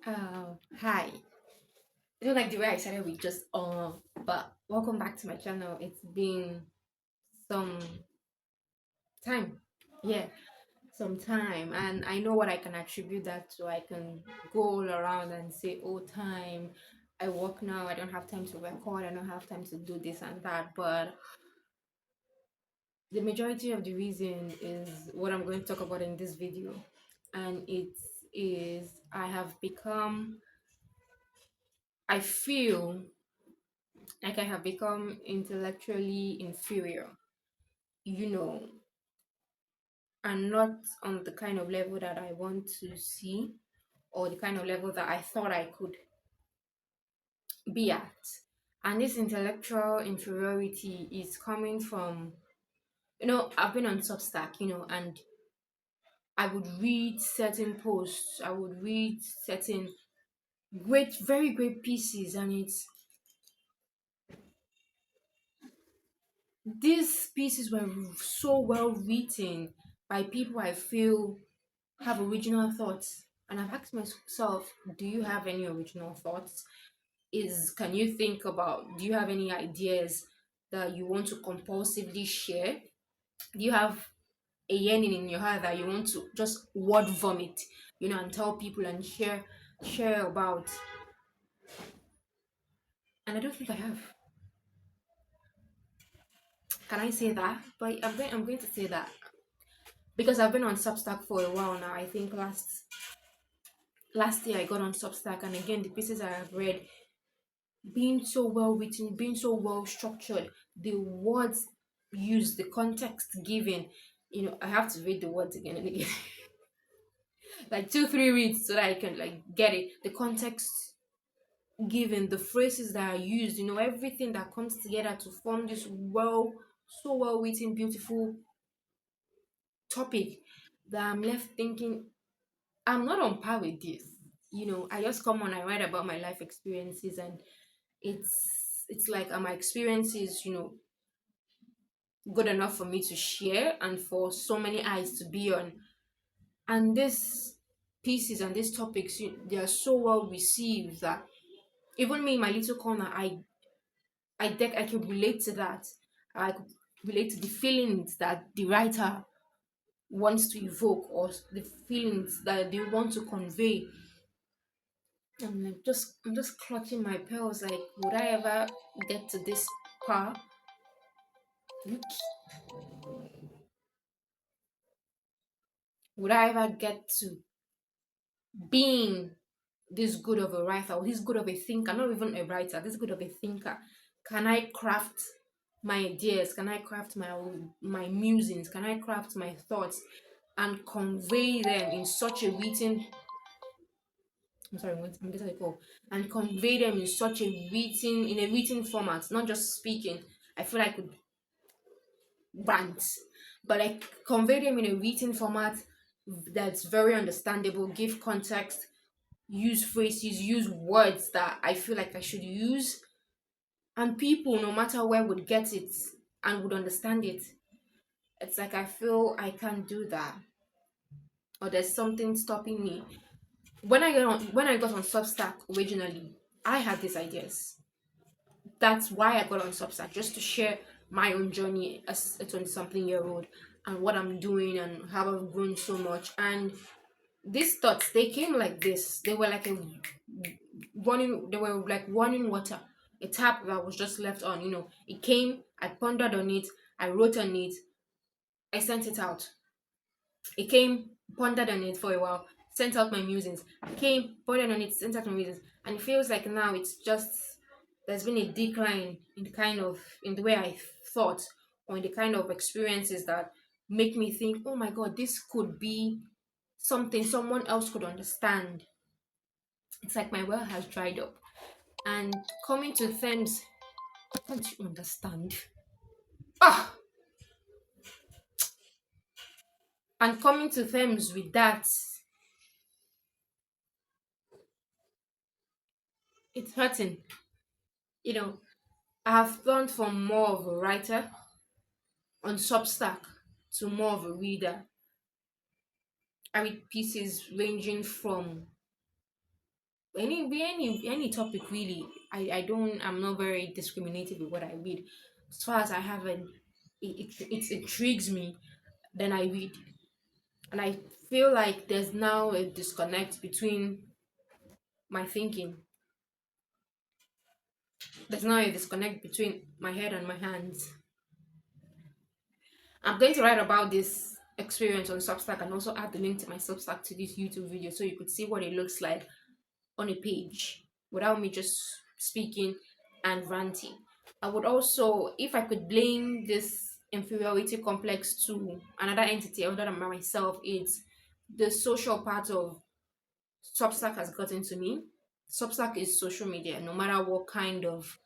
Hi. I don't like the way I started with just but welcome back to my channel. It's been some time. Yeah, some time. And I know what I can attribute that to. I can go all around and say, oh, time. I work now. I don't have time to record. I don't have time to do this and that. But the majority of the reason is what I'm going to talk about in this video. And it is I have become, I feel like I have become intellectually inferior, you know, and not on the kind of level that I want to see or the kind of level that I thought I could be at. And this intellectual inferiority is coming from, I've been on Substack, and I would read certain posts, I would read certain great, very great pieces, and these pieces were so well written by people I feel have original thoughts. And I've asked myself, do you have any original thoughts? Can you think about, do you have any ideas that you want to compulsively share? Do you have a yearning in your heart that you want to just word vomit, and tell people and share about? And I don't think I have. Can I say that? But I'm going to say that because I've been on Substack for a while now. I think last year I got on Substack, and again the pieces I have read, being so well written, being so well structured, the words used, the context given. I have to read the words again and again, like two, three reads so that I can like get it. The context given, the phrases that are used, everything that comes together to form this so well written, beautiful topic that I'm left thinking, I'm not on par with this. I just come on, I write about my life experiences, and it's like, are my experiences, good enough for me to share and for so many eyes to be on? And these pieces and these topics, they are so well received that even me in my little corner, I think I could relate to that. I could relate to the feelings that the writer wants to evoke, or the feelings that they want to convey. I'm just clutching my pearls, like, would I ever get to this part? Would I ever get to being this good of a writer, or this good of a thinker? Not even a writer, this good of a thinker. Can I craft my ideas? Can I craft my musings? Can I craft my thoughts and convey them in such a written, I'm sorry, I'm getting a call, and convey them in such a written format, not just speaking? I feel I could rant, but I convey them in a written format that's very understandable, give context, use phrases, use words that I feel like I should use, and people, no matter where, would get it and would understand it. It's like I feel I can't do that, or there's something stopping me. When I got on Substack originally, I had these ideas. That's why I got on Substack, just to share my own journey as a 20-something-year-old, and what I'm doing and how I've grown so much. And these thoughts, they came like this. They were like running water, a tap that was just left on. It came, I pondered on it, I wrote on it, I sent it out. It came, pondered on it for a while, sent out my musings. It came, pondered on it, sent out my musings. And it feels like now it's just, there's been a decline in the way I thought, or in the kind of experiences that make me think, oh my god, this could be something someone else could understand. It's like my well has dried up. And coming to terms, can't you understand? Ah, and coming to terms with that, it's hurting. You know, I have gone from more of a writer on Substack to more of a reader. I read pieces ranging from any topic really. I'm not very discriminative with what I read. As far as I haven't, it intrigues me, then I read. And I feel like there's now a disconnect between my thinking. There's now a disconnect between my head and my hands. I'm going to write about this experience on Substack and also add the link to my Substack to this YouTube video so you could see what it looks like on a page without me just speaking and ranting. I would also, if I could blame this inferiority complex to another entity other than myself, it's the social part of Substack has gotten to me. Substack is social media, no matter what kind of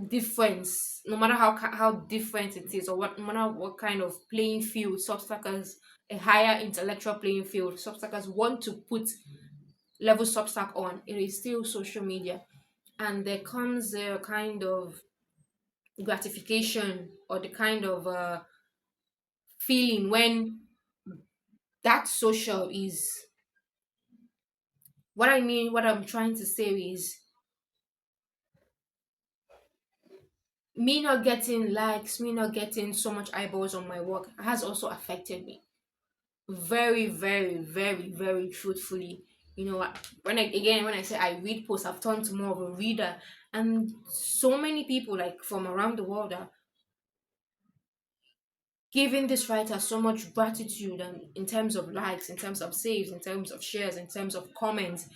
difference, no matter how different it is, or what, no matter what kind of playing field Substackers, a higher intellectual playing field Substackers want to put level Substack on, it is still social media, and there comes a kind of gratification or the kind of feeling when that social is what I mean. What I'm trying to say is me not getting likes, me not getting so much eyeballs on my work has also affected me very, very, very, very truthfully. You know, when I say I read posts, I've turned to more of a reader, and so many people like from around the world are giving this writer so much gratitude, and in terms of likes, in terms of saves, in terms of shares, in terms of comments,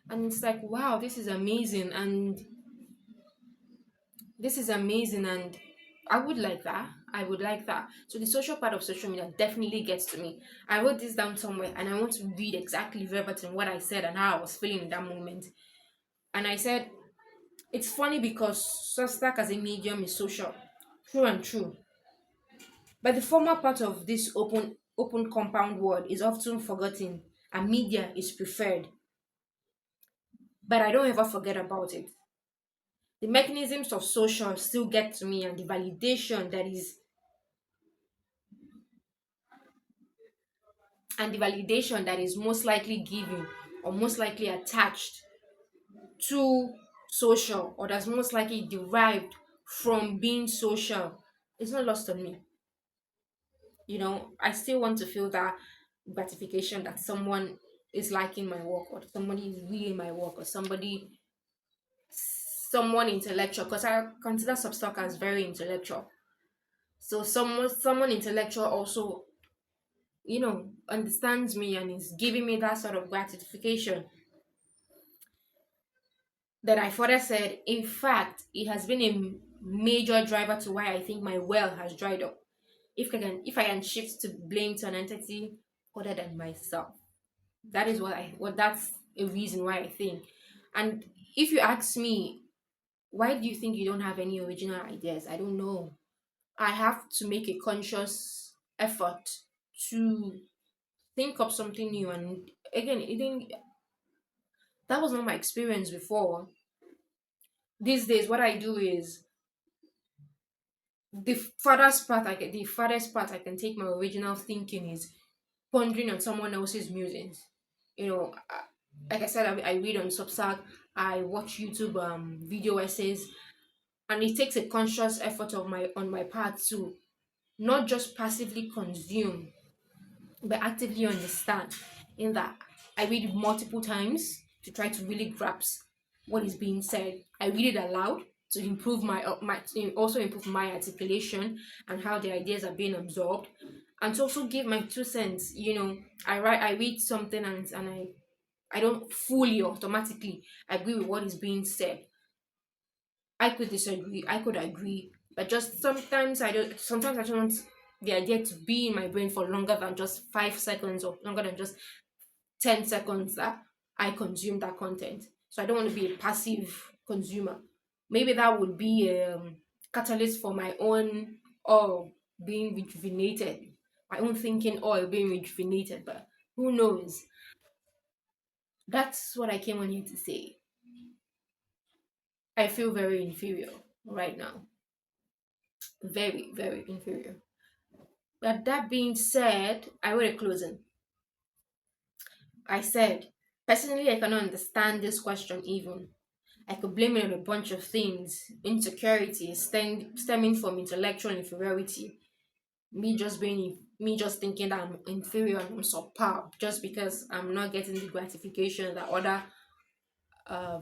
and it's like wow, this is amazing, and this is amazing, and I would like that. I would like that. So the social part of social media definitely gets to me. I wrote this down somewhere and I want to read exactly verbatim what I said and how I was feeling in that moment. And I said, it's funny because Substack as a medium is social. True and true. But the former part of this open compound word is often forgotten and media is preferred. But I don't ever forget about it. The mechanisms of social still get to me, and the validation that is most likely given or most likely attached to social, or that's most likely derived from being social, it's not lost on me. I still want to feel that gratification that someone is liking my work, or somebody is reading my work, or someone intellectual, because I consider Substack as very intellectual. So someone intellectual also understands me and is giving me that sort of gratification. Then I further said, in fact, it has been a major driver to why I think my well has dried up. If I can shift to blame to an entity other than myself, that is that's a reason why I think. And if you ask me, why do you think you don't have any original ideas? I don't know. I have to make a conscious effort to think of something new. And again, that was not my experience before. These days, what I do is the farthest part I can take my original thinking is pondering on someone else's musings. Like I said, I read on Substack, I watch YouTube video essays, and it takes a conscious effort on my part to not just passively consume but actively understand. In that, I read it multiple times to try to really grasp what is being said. I read it aloud to improve to also improve my articulation and how the ideas are being absorbed, and to also give my 2 cents. I read something, and I don't fully automatically agree with what is being said. I could disagree, I could agree, but just sometimes I don't want the idea to be in my brain for longer than just 5 seconds, or longer than just 10 seconds that I consume that content. So I don't want to be a passive consumer. Maybe that would be a catalyst for my own oil being rejuvenated, my own thinking oil being rejuvenated, but who knows? That's what I came on here to say. I feel very inferior right now. Very, very inferior. But that being said, I wrote a closing. I said, Personally, I cannot understand this question even. I could blame it on a bunch of things. Insecurity stemming from intellectual inferiority. Me just thinking that I'm inferior and I'm subpar just because I'm not getting the gratification that other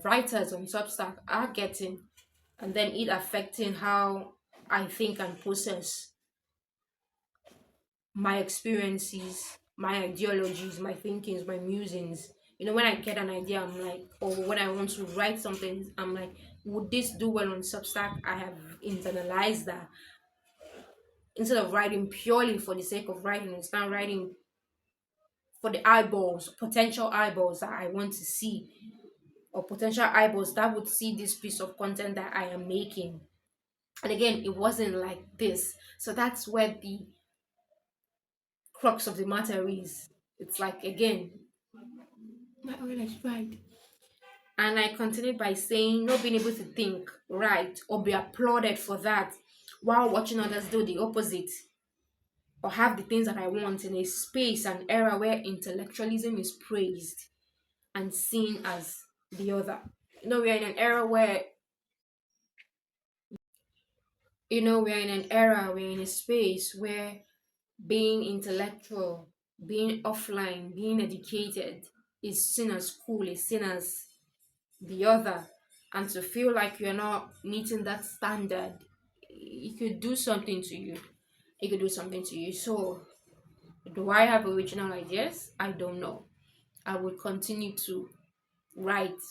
writers on Substack are getting, and then it affecting how I think and process my experiences, my ideologies, my thinkings, my musings. When I get an idea, I'm like, or when I want to write something, I'm like, would this do well on Substack? I have internalized that instead of writing purely for the sake of writing, it's not writing for the eyeballs, potential eyeballs that I want to see, or potential eyeballs that would see this piece of content that I am making. And again, it wasn't like this. So that's where the crux of the matter is. It's like, again, my oil is right. And I continued by saying, not being able to think right or be applauded for that while watching others do the opposite or have the things that I want in a space and era where intellectualism is praised and seen as the other. We're in an era where, we're in an era, we're in a space where being intellectual, being offline, being educated is seen as cool, is seen as the other. And to feel like you're not meeting that standard, it could do something to you. It could do something to you. So, do I have original ideas? I don't know. I will continue to write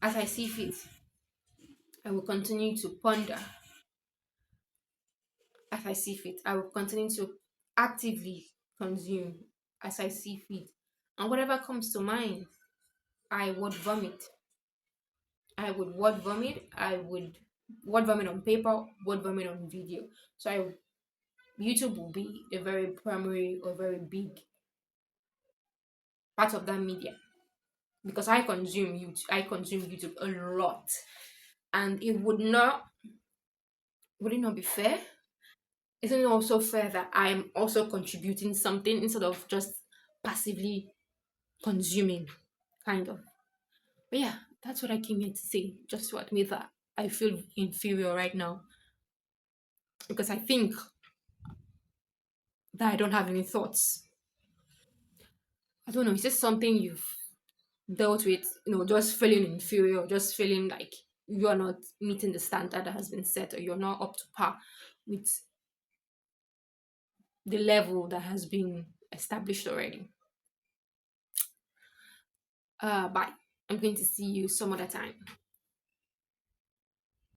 as I see fit. I will continue to ponder as I see fit. I will continue to actively consume as I see fit. And whatever comes to mind, I would vomit. I would word vomit. I would word vomit on paper, word vomit on video. So YouTube will be a very primary or very big part of that media because I consume YouTube a lot, and would it not be fair? Isn't it also fair that I am also contributing something instead of just passively consuming, kind of? But yeah, that's what I came here to say, just to admit that I feel inferior right now because I think that I don't have any thoughts. I don't know, is this something you've dealt with, just feeling inferior, just feeling like you're not meeting the standard that has been set, or you're not up to par with the level that has been established already? Bye. I'm going to see you some other time.